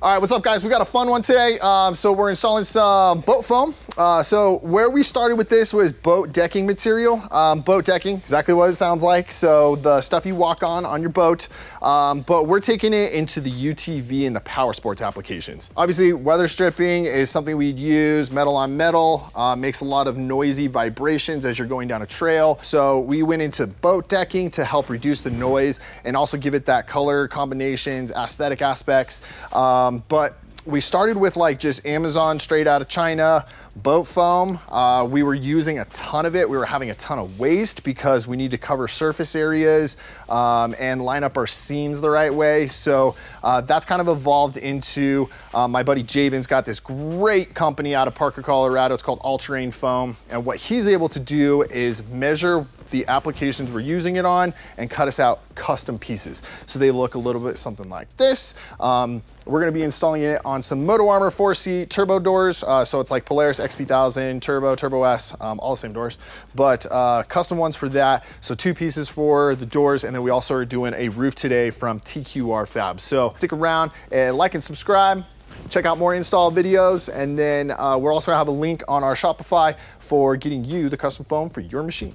All right, what's up guys? We got a fun one today. So we're installing some boat foam. So where we started with this was boat decking material. Boat decking, exactly what it sounds like. So the stuff you walk on your boat, but we're taking it into the UTV and the power sports applications. Obviously, weather stripping is something we'd use, metal on metal, makes a lot of noisy vibrations as you're going down a trail. So we went into boat decking to help reduce the noise and also give it that color combinations, aesthetic aspects. But we started with like just Amazon straight out of China, boat foam. We were using a ton of it. We were having a ton of waste because we need to cover surface areas and line up our seams the right way. So that's kind of evolved into my buddy Jabin's got this great company out of Parker, Colorado. It's called All Terrain Foam. And what he's able to do is measure the applications we're using it on and cut us out custom pieces. So they look a little bit something like this. We're gonna be installing it on some Moto Armor 4-seat turbo doors. So it's like Polaris XP1000, Turbo, Turbo S, all the same doors, but custom ones for that. So 2 pieces for the doors, and then we also are doing a roof today from TQR Fab. So stick around and like and subscribe. Check out more install videos, and then we'll also have a link on our Shopify for getting you the custom foam for your machine.